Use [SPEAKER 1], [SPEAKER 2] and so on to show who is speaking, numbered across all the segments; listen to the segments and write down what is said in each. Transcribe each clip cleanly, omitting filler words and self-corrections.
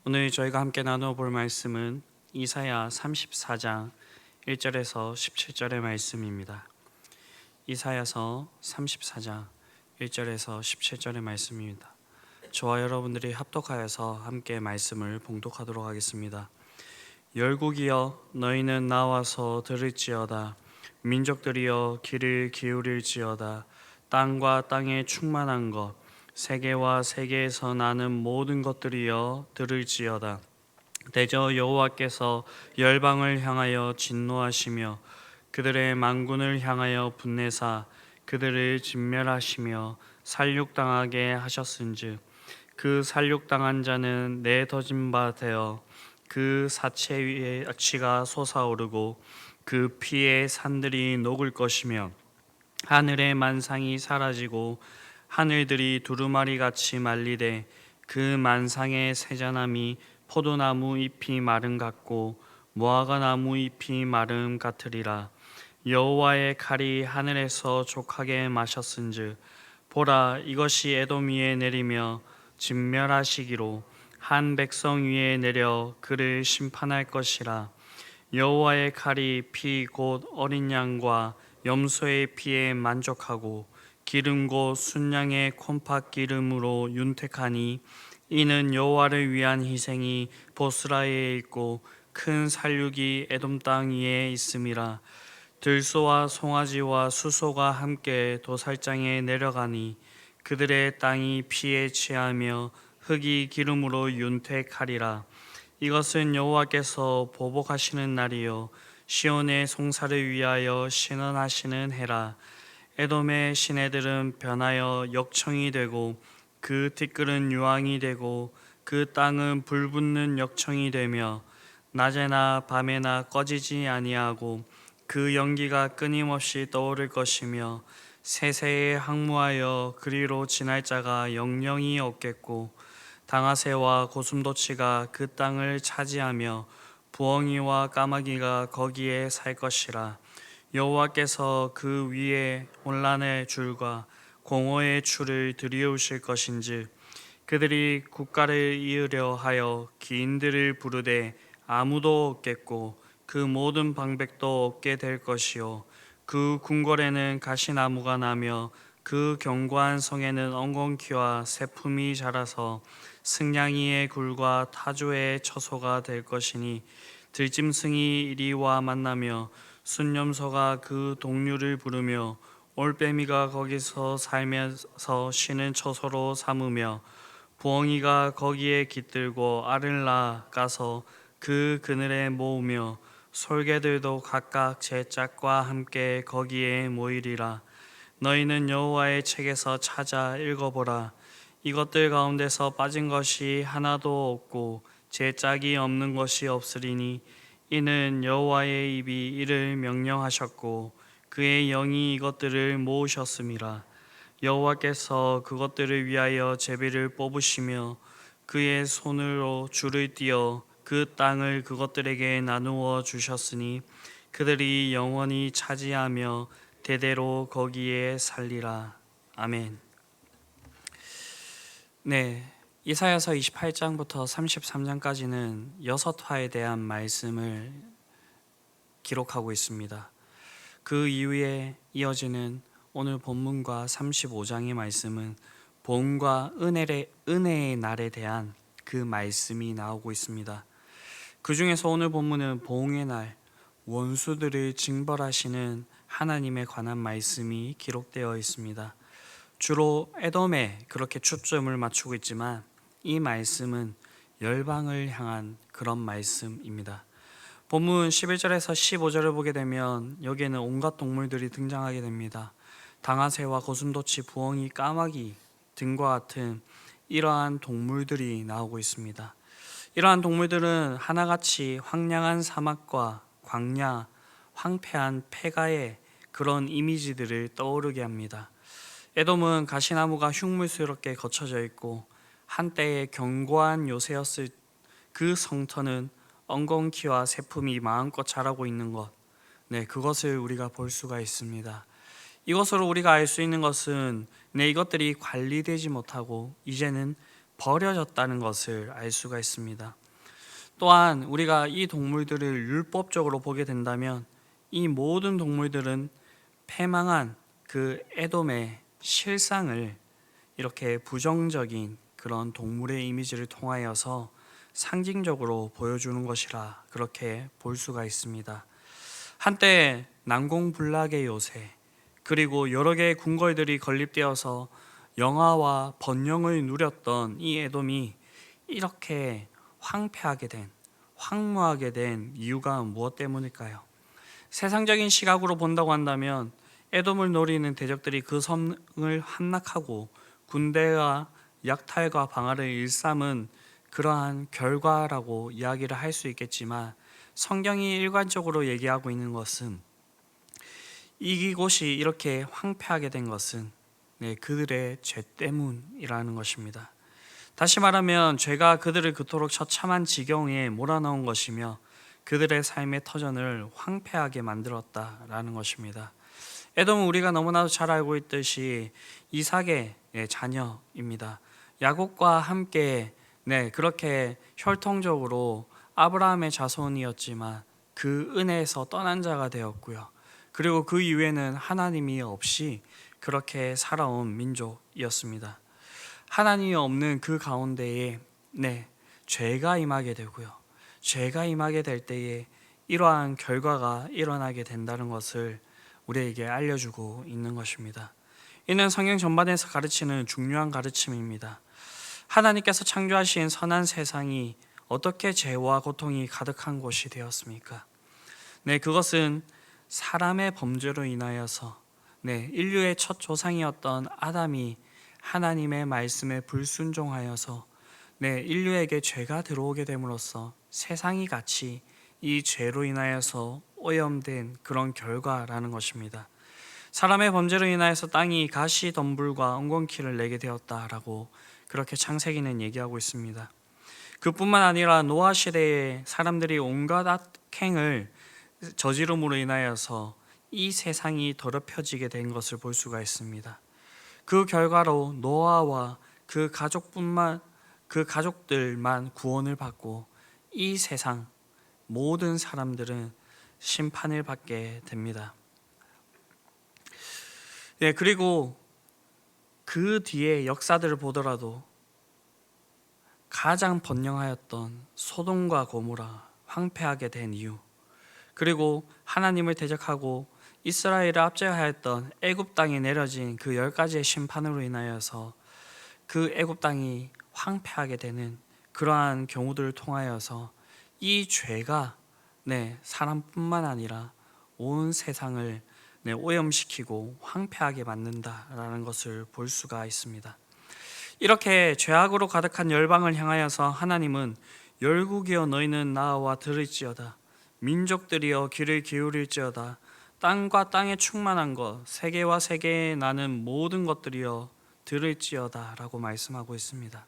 [SPEAKER 1] 오늘 저희가 함께 나누어 볼 말씀은 이사야 34장 1절에서 17절의 말씀입니다. 이사야서 34장 1절에서 17절의 말씀입니다. 저와 여러분들이 합독하여서 함께 말씀을 봉독하도록 하겠습니다. 열국이여 너희는 나와서 들을지어다. 민족들이여 귀를 기울일지어다. 땅과 땅에 충만한 것, 세계와 세계에서 나는 모든 것들이여 들을지어다. 대저 여호와께서 열방을 향하여 진노하시며 그들의 만군을 향하여 분내사 그들을 진멸하시며 살육당하게 하셨은즉 그 살육당한 자는 내더진 바 되어 그 사체 위에 악취가 솟아오르고 그 피에 산들이 녹을 것이며 하늘의 만상이 사라지고 하늘들이 두루마리 같이 말리되 그 만상의 세자남이 포도나무 잎이 마름 같고 무화과 나무 잎이 마름 같으리라. 여호와의 칼이 하늘에서 족하게 마셨은즉 보라 이것이 에돔 위에 내리며 진멸하시기로 한 백성 위에 내려 그를 심판할 것이라. 여호와의 칼이 피 곧 어린 양과 염소의 피에 만족하고 기름 곧 순양의 콩팥 기름으로 윤택하니 이는 여호와를 위한 희생이 보스라에 있고 큰 살육이 에돔 땅 위에 있음이라. 들소와 송아지와 수소가 함께 도살장에 내려가니 그들의 땅이 피에 취하며 흙이 기름으로 윤택하리라. 이것은 여호와께서 보복하시는 날이요 시온의 송사를 위하여 신원하시는 해라. 에돔의 시내들은 변하여 역청이 되고 그 티끌은 유황이 되고 그 땅은 불붙는 역청이 되며 낮에나 밤에나 꺼지지 아니하고 그 연기가 끊임없이 떠오를 것이며 세세에 항무하여 그리로 지날 자가 영영이 없겠고 당아새와 고슴도치가 그 땅을 차지하며 부엉이와 까마귀가 거기에 살 것이라. 여호와께서 그 위에 혼란의 줄과 공허의 줄을 들이우실 것인즉 그들이 국가를 이으려 하여 기인들을 부르되 아무도 없겠고 그 모든 방백도 없게 될 것이요 그 궁궐에는 가시나무가 나며 그 견고한 성에는 엉겅퀴와 새품이 자라서 승냥이의 굴과 타조의 처소가 될 것이니 들짐승이 이리와 만나며 순념소가 그 동류를 부르며 올빼미가 거기서 살면서 쉬는 처소로 삼으며 부엉이가 거기에 깃들고 알을 낳아가서 그 그늘에 모으며 솔개들도 각각 제 짝과 함께 거기에 모이리라. 너희는 여호와의 책에서 찾아 읽어보라. 이것들 가운데서 빠진 것이 하나도 없고 제 짝이 없는 것이 없으리니 이는 여호와의 입이 이를 명령하셨고 그의 영이 이것들을 모으셨음이라. 여호와께서 그것들을 위하여 제비를 뽑으시며 그의 손으로 줄을 띄어 그 땅을 그것들에게 나누어 주셨으니 그들이 영원히 차지하며 대대로 거기에 살리라. 아멘. 네, 이사야서 28장부터 33장까지는 6화에 대한 말씀을 기록하고 있습니다. 그 이후에 이어지는 오늘 본문과 35장의 말씀은 복음과 은혜의 날에 대한 그 말씀이 나오고 있습니다. 그 중에서 오늘 본문은 보응의 날, 원수들을 징벌하시는 하나님에 관한 말씀이 기록되어 있습니다. 주로 에돔에 그렇게 초점을 맞추고 있지만 이 말씀은 열방을 향한 그런 말씀입니다. 본문 11절에서 15절을 보게 되면 여기에는 온갖 동물들이 등장하게 됩니다. 당아새와 고슴도치, 부엉이, 까마귀 등과 같은 이러한 동물들이 나오고 있습니다. 이러한 동물들은 하나같이 황량한 사막과 광야, 황폐한 폐가의 그런 이미지들을 떠오르게 합니다. 에돔은 가시나무가 흉물스럽게 거쳐져 있고 한때의 견고한 요새였을 그 성터는 엉겅퀴와 새품이 마음껏 자라고 있는 것, 그것을 우리가 볼 수가 있습니다. 이것으로 우리가 알 수 있는 것은 이것들이 관리되지 못하고 이제는 버려졌다는 것을 알 수가 있습니다. 또한 우리가 이 동물들을 율법적으로 보게 된다면 이 모든 동물들은 패망한 그 에돔의 실상을 이렇게 부정적인 그런 동물의 이미지를 통하여서 상징적으로 보여주는 것이라 그렇게 볼 수가 있습니다. 한때 난공불락의 요새, 그리고 여러 개의 궁궐들이 건립되어서 영화와 번영을 누렸던 이 에돔이 이렇게 황무하게 된 이유가 무엇 때문일까요? 세상적인 시각으로 본다고 한다면 에돔을 노리는 대적들이 그 섬을 함락하고 군대와 약탈과 방화를 일삼은 그러한 결과라고 이야기를 할 수 있겠지만, 성경이 일관적으로 얘기하고 있는 것은 이곳이 이렇게 황폐하게 된 것은 그들의 죄 때문이라는 것입니다. 다시 말하면 죄가 그들을 그토록 처참한 지경에 몰아넣은 것이며 그들의 삶의 터전을 황폐하게 만들었다라는 것입니다. 에돔은 우리가 너무나도 잘 알고 있듯이 이삭의 자녀입니다. 야곱과 함께 그렇게 혈통적으로 아브라함의 자손이었지만 그 은혜에서 떠난 자가 되었고요. 그리고 그 이후에는 하나님이 없이 그렇게 살아온 민족이었습니다. 하나님이 없는 그 가운데에 죄가 임하게 되고요. 죄가 임하게 될 때에 이러한 결과가 일어나게 된다는 것을 우리에게 알려주고 있는 것입니다. 이는 성경 전반에서 가르치는 중요한 가르침입니다. 하나님께서 창조하신 선한 세상이 어떻게 죄와 고통이 가득한 곳이 되었습니까? 그것은 사람의 범죄로 인하여서 인류의 첫 조상이었던 아담이 하나님의 말씀에 불순종하여서 인류에게 죄가 들어오게 됨으로써 세상이 같이 이 죄로 인하여서 오염된 그런 결과라는 것입니다. 사람의 범죄로 인하여서 땅이 가시 덤불과 엉겅퀴를 내게 되었다라고 그렇게 창세기는 얘기하고 있습니다. 그뿐만 아니라 노아 시대에 사람들이 온갖 악행을 저지름으로 인하여서 이 세상이 더럽혀지게 된 것을 볼 수가 있습니다. 그 결과로 노아와 그 가족들만 구원을 받고 이 세상 모든 사람들은 심판을 받게 됩니다. 그리고 그 뒤에 역사들을 보더라도 가장 번영하였던 소돔과 고모라 황폐하게 된 이유, 그리고 하나님을 대적하고 이스라엘을 압제하였던 애굽 땅에 내려진 그 10가지의 심판으로 인하여서 그 애굽 땅이 황폐하게 되는 그러한 경우들을 통하여서 이 죄가 사람뿐만 아니라 온 세상을 오염시키고 황폐하게 만든다라는 것을 볼 수가 있습니다. 이렇게 죄악으로 가득한 열방을 향하여서 하나님은 열국이여 너희는 나와 들을지어다, 민족들이여 귀를 기울일지어다, 땅과 땅에 충만한 것, 세계와 세계에 나는 모든 것들이여 들을지어다 라고 말씀하고 있습니다.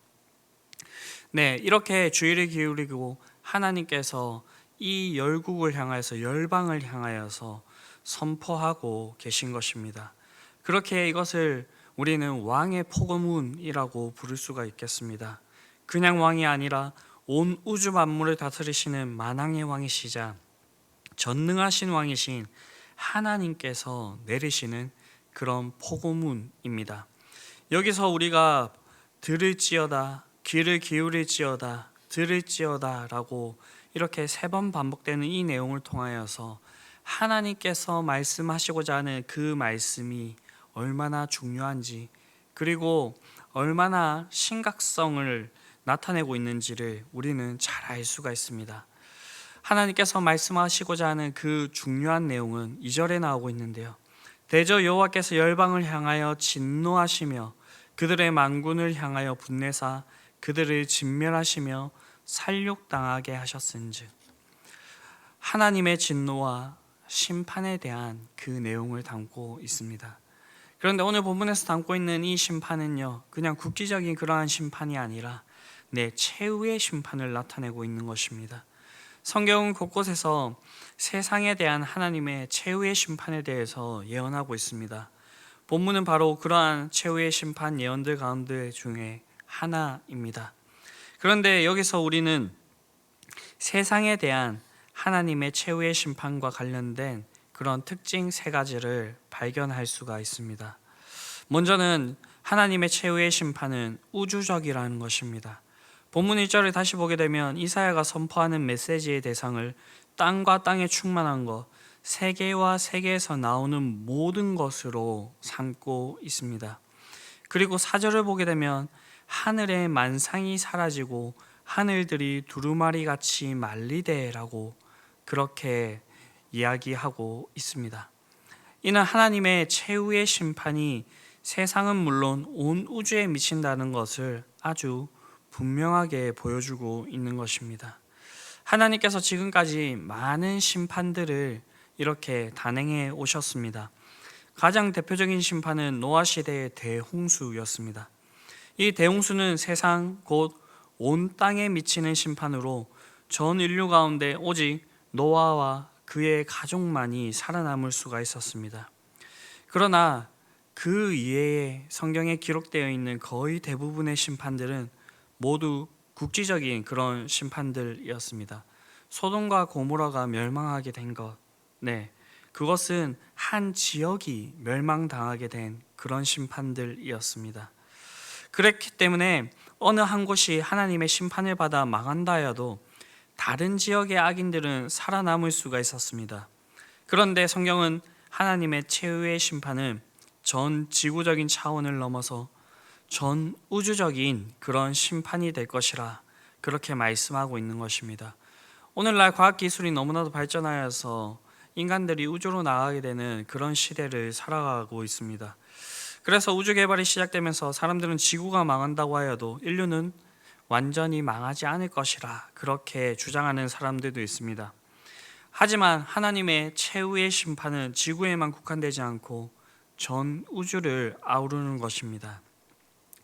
[SPEAKER 1] 이렇게 주의를 기울이고 하나님께서 이 열국을 향하여서 열방을 향하여서 선포하고 계신 것입니다. 그렇게 이것을 우리는 왕의 포고문이라고 부를 수가 있겠습니다. 그냥 왕이 아니라 온 우주 만물을 다스리시는 만왕의 왕이시자 전능하신 왕이신 하나님께서 내리시는 그런 포고문입니다. 여기서 우리가 들을지어다, 귀를 기울일지어다, 들을지어다 라고 이렇게 3번 반복되는 이 내용을 통하여서 하나님께서 말씀하시고자 하는 그 말씀이 얼마나 중요한지, 그리고 얼마나 심각성을 나타내고 있는지를 우리는 잘 알 수가 있습니다. 하나님께서 말씀하시고자 하는 그 중요한 내용은 2절에 나오고 있는데요. 대저 여호와께서 열방을 향하여 진노하시며 그들의 만군을 향하여 분내사 그들을 진멸하시며 살육당하게 하셨은즉, 하나님의 진노와 심판에 대한 그 내용을 담고 있습니다. 그런데 오늘 본문에서 담고 있는 이 심판은요, 그냥 국기적인 그러한 심판이 아니라 최후의 심판을 나타내고 있는 것입니다. 성경은 곳곳에서 세상에 대한 하나님의 최후의 심판에 대해서 예언하고 있습니다. 본문은 바로 그러한 최후의 심판 예언들 가운데 중에 하나입니다. 그런데 여기서 우리는 세상에 대한 하나님의 최후의 심판과 관련된 그런 특징 세 가지를 발견할 수가 있습니다. 먼저는 하나님의 최후의 심판은 우주적이라는 것입니다. 본문 1절을 다시 보게 되면 이사야가 선포하는 메시지의 대상을 땅과 땅에 충만한 것, 세계와 세계에서 나오는 모든 것으로 삼고 있습니다. 그리고 4절을 보게 되면 하늘의 만상이 사라지고 하늘들이 두루마리 같이 말리되라고 그렇게 이야기하고 있습니다. 이는 하나님의 최후의 심판이 세상은 물론 온 우주에 미친다는 것을 아주 분명하게 보여주고 있는 것입니다. 하나님께서 지금까지 많은 심판들을 이렇게 단행해 오셨습니다. 가장 대표적인 심판은 노아 시대의 대홍수였습니다. 이 대홍수는 세상 곧 온 땅에 미치는 심판으로 전 인류 가운데 오직 노아와 그의 가족만이 살아남을 수가 있었습니다. 그러나 그 이외에 성경에 기록되어 있는 거의 대부분의 심판들은 모두 국지적인 그런 심판들이었습니다. 소돔과 고모라가 멸망하게 된 것, 그것은 한 지역이 멸망당하게 된 그런 심판들이었습니다. 그렇기 때문에 어느 한 곳이 하나님의 심판을 받아 망한다 하여도 다른 지역의 악인들은 살아남을 수가 있었습니다. 그런데 성경은 하나님의 최후의 심판은 전 지구적인 차원을 넘어서 전 우주적인 그런 심판이 될 것이라 그렇게 말씀하고 있는 것입니다. 오늘날 과학기술이 너무나도 발전하여서 인간들이 우주로 나가게 되는 그런 시대를 살아가고 있습니다. 그래서 우주 개발이 시작되면서 사람들은 지구가 망한다고 하여도 인류는 완전히 망하지 않을 것이라 그렇게 주장하는 사람들도 있습니다. 하지만 하나님의 최후의 심판은 지구에만 국한되지 않고 전 우주를 아우르는 것입니다.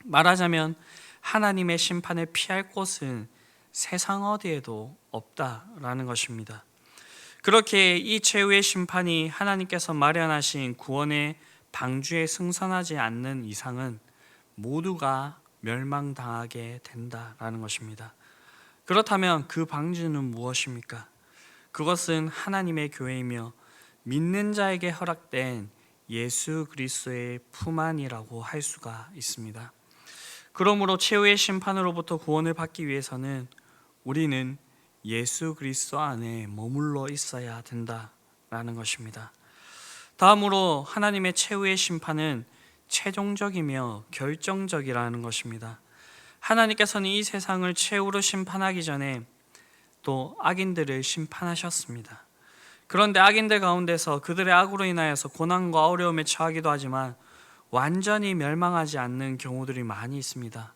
[SPEAKER 1] 말하자면 하나님의 심판을 피할 곳은 세상 어디에도 없다라는 것입니다. 그렇게 이 최후의 심판이 하나님께서 마련하신 구원의 방주에 승선하지 않는 이상은 모두가 멸망당하게 된다라는 것입니다. 그렇다면 그 방주는 무엇입니까? 그것은 하나님의 교회이며 믿는 자에게 허락된 예수 그리스도의 품 안이라고 할 수가 있습니다. 그러므로 최후의 심판으로부터 구원을 받기 위해서는 우리는 예수 그리스도 안에 머물러 있어야 된다라는 것입니다. 다음으로 하나님의 최후의 심판은 최종적이며 결정적이라는 것입니다. 하나님께서는 이 세상을 최후로 심판하기 전에 또 악인들을 심판하셨습니다. 그런데 악인들 가운데서 그들의 악으로 인하여서 고난과 어려움에 처하기도 하지만 완전히 멸망하지 않는 경우들이 많이 있습니다.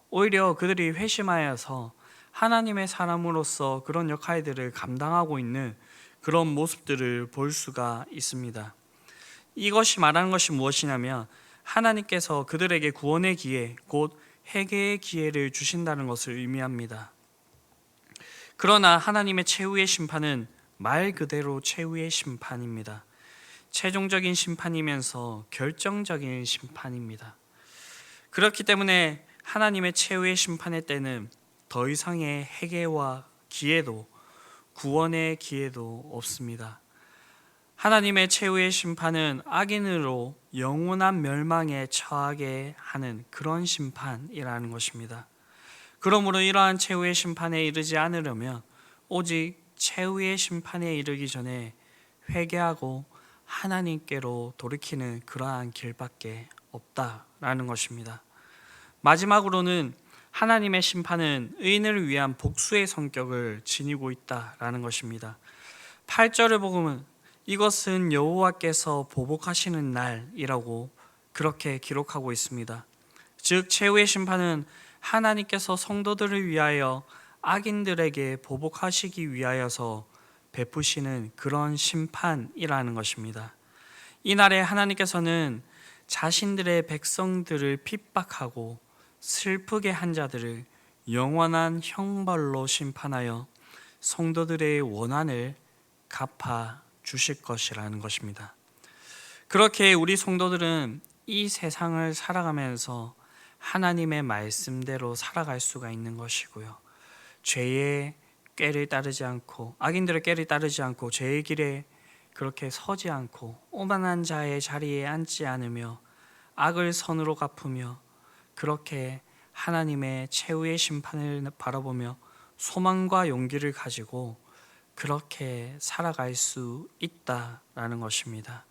[SPEAKER 1] 오히려 그들이 회심하여서 하나님의 사람으로서 그런 역할들을 감당하고 있는 그런 모습들을 볼 수가 있습니다. 이것이 말하는 것이 무엇이냐면 하나님께서 그들에게 구원의 기회, 곧 회개의 기회를 주신다는 것을 의미합니다. 그러나 하나님의 최후의 심판은 말 그대로 최후의 심판입니다. 최종적인 심판이면서 결정적인 심판입니다. 그렇기 때문에 하나님의 최후의 심판의 때는 더 이상의 회개와 기회도 구원의 기회도 없습니다. 하나님의 최후의 심판은 악인으로 영원한 멸망에 처하게 하는 그런 심판이라는 것입니다. 그러므로 이러한 최후의 심판에 이르지 않으려면 오직 최후의 심판에 이르기 전에 회개하고 하나님께로 돌이키는 그러한 길밖에 없다라는 것입니다. 마지막으로는 하나님의 심판은 의인을 위한 복수의 성격을 지니고 있다라는 것입니다. 8절을 보면 이것은 여호와께서 보복하시는 날이라고 그렇게 기록하고 있습니다. 즉 최후의 심판은 하나님께서 성도들을 위하여 악인들에게 보복하시기 위하여서 베푸시는 그런 심판이라는 것입니다. 이날에 하나님께서는 자신들의 백성들을 핍박하고 슬프게 한 자들을 영원한 형벌로 심판하여 성도들의 원한을 갚아 주실 것이라는 것입니다. 그렇게 우리 성도들은 이 세상을 살아가면서 하나님의 말씀대로 살아갈 수가 있는 것이고요. 죄의 꾀를 따르지 않고, 악인들의 꾀를 따르지 않고, 죄의 길에 그렇게 서지 않고, 오만한 자의 자리에 앉지 않으며 악을 선으로 갚으며, 그렇게 하나님의 최후의 심판을 바라보며 소망과 용기를 가지고 그렇게 살아갈 수 있다라는 것입니다.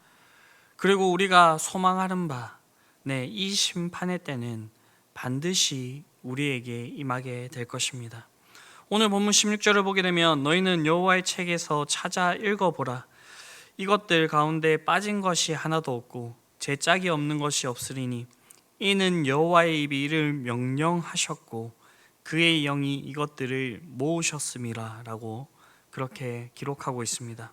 [SPEAKER 1] 그리고 우리가 소망하는 바, 이 심판의 때는 반드시 우리에게 임하게 될 것입니다. 오늘 본문 16절을 보게 되면 너희는 여호와의 책에서 찾아 읽어보라. 이것들 가운데 빠진 것이 하나도 없고 제 짝이 없는 것이 없으리니 이는 여호와의 입이 이를 명령하셨고 그의 영이 이것들을 모으셨음이라 라고 그렇게 기록하고 있습니다.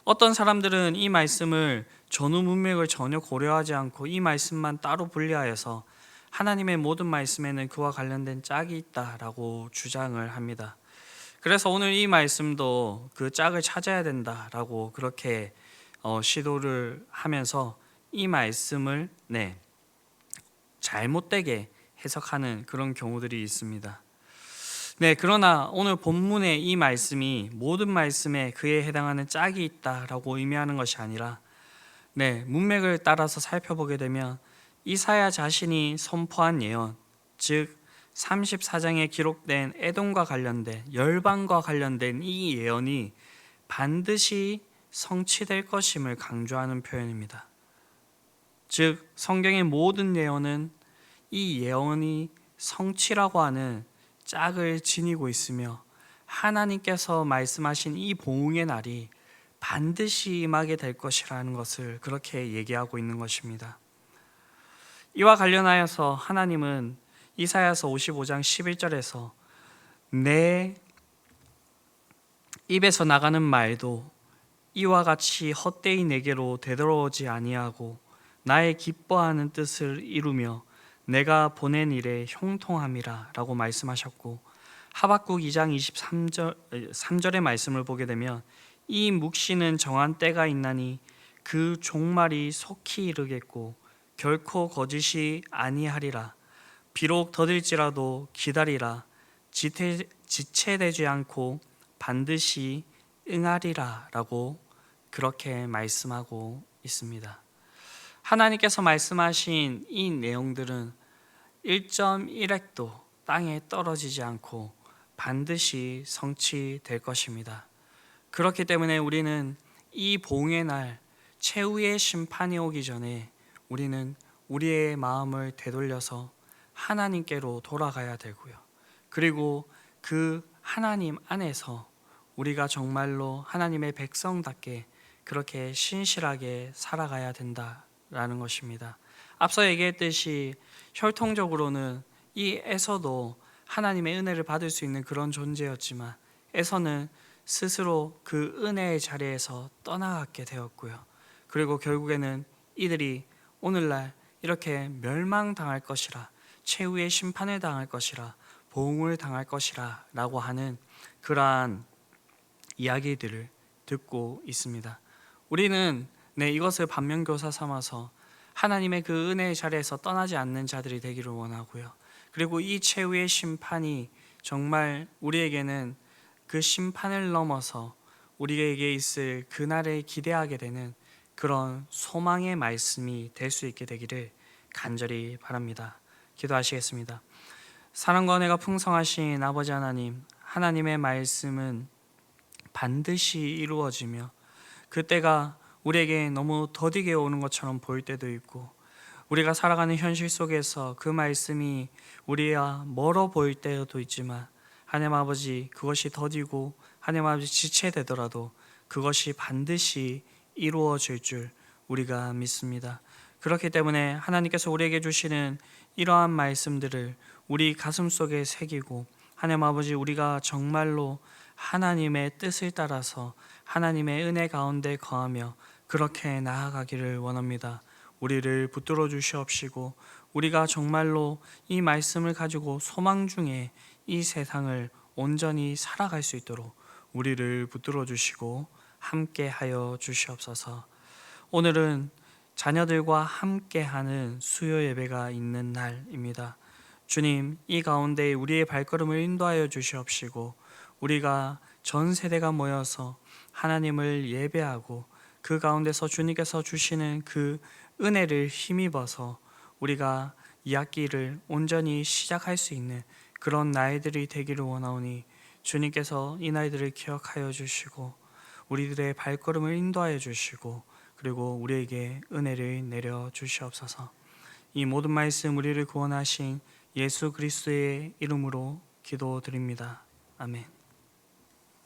[SPEAKER 1] 어떤 사람들은 이 말씀을 전후 문맥을 전혀 고려하지 않고 이 말씀만 따로 분리하여서 하나님의 모든 말씀에는 그와 관련된 짝이 있다라고 주장을 합니다. 그래서 오늘 이 말씀도 그 짝을 찾아야 된다라고 그렇게 시도를 하면서 이 말씀을 잘못되게 해석하는 그런 경우들이 있습니다. 그러나 오늘 본문의 이 말씀이 모든 말씀에 그에 해당하는 짝이 있다라고 의미하는 것이 아니라 문맥을 따라서 살펴보게 되면 이사야 자신이 선포한 예언, 즉 34장에 기록된 에돔과 관련된 열방과 관련된 이 예언이 반드시 성취될 것임을 강조하는 표현입니다. 즉 성경의 모든 예언은 이 예언이 성취라고 하는 짝을 지니고 있으며 하나님께서 말씀하신 이 보응의 날이 반드시 임하게 될 것이라는 것을 그렇게 얘기하고 있는 것입니다. 이와 관련하여서 하나님은 이사야서 55장 11절에서 내 입에서 나가는 말도 이와 같이 헛되이 내게로 되돌아오지 아니하고 나의 기뻐하는 뜻을 이루며 내가 보낸 일에 형통함이라 라고 말씀하셨고, 하박국 2장 3절의 말씀을 보게 되면 이 묵시는 정한 때가 있나니 그 종말이 속히 이르겠고 결코 거짓이 아니하리라. 비록 더딜지라도 기다리라. 지체되지 않고 반드시 응하리라 라고 그렇게 말씀하고 있습니다. 하나님께서 말씀하신 이 내용들은 1.1핵도 땅에 떨어지지 않고 반드시 성취될 것입니다. 그렇기 때문에 우리는 이 보응의 날 최후의 심판이 오기 전에 우리는 우리의 마음을 되돌려서 하나님께로 돌아가야 되고요. 그리고 그 하나님 안에서 우리가 정말로 하나님의 백성답게 그렇게 신실하게 살아가야 된다라는 것입니다. 앞서 얘기했듯이 혈통적으로는 이 에서도 하나님의 은혜를 받을 수 있는 그런 존재였지만 에서는 스스로 그 은혜의 자리에서 떠나가게 되었고요. 그리고 결국에는 이들이 오늘날 이렇게 멸망당할 것이라, 최후의 심판을 당할 것이라, 보응을 당할 것이라 라고 하는 그러한 이야기들을 듣고 있습니다. 우리는 이것을 반면교사 삼아서 하나님의 그 은혜의 자리에서 떠나지 않는 자들이 되기를 원하고요. 그리고 이 최후의 심판이 정말 우리에게는 그 심판을 넘어서 우리에게 있을 그날을 기대하게 되는 그런 소망의 말씀이 될 수 있게 되기를 간절히 바랍니다. 기도하시겠습니다. 사랑과 은혜가 풍성하신 아버지 하나님, 하나님의 말씀은 반드시 이루어지며 그때가 우리에게 너무 더디게 오는 것처럼 보일 때도 있고, 우리가 살아가는 현실 속에서 그 말씀이 우리와 멀어 보일 때도 있지만 하나님 아버지, 그것이 더디고 하나님 아버지 지체되더라도 그것이 반드시 이루어질 줄 우리가 믿습니다. 그렇기 때문에 하나님께서 우리에게 주시는 이러한 말씀들을 우리 가슴 속에 새기고, 하나님 아버지, 우리가 정말로 하나님의 뜻을 따라서 하나님의 은혜 가운데 거하며 그렇게 나아가기를 원합니다. 우리를 붙들어 주시옵시고 우리가 정말로 이 말씀을 가지고 소망 중에 이 세상을 온전히 살아갈 수 있도록 우리를 붙들어 주시고 함께 하여 주시옵소서. 오늘은 자녀들과 함께하는 수요 예배가 있는 날입니다. 주님, 이 가운데 우리의 발걸음을 인도하여 주시옵시고 우리가 전 세대가 모여서 하나님을 예배하고 그 가운데서 주님께서 주시는 그 은혜를 힘입어서 우리가 이 학기를 온전히 시작할 수 있는 그런 나이들이 되기를 원하오니 주님께서 이 나이들을 기억하여 주시고 우리들의 발걸음을 인도하여 주시고 그리고 우리에게 은혜를 내려 주시옵소서. 이 모든 말씀 우리를 구원하신 예수 그리스도의 이름으로 기도드립니다. 아멘.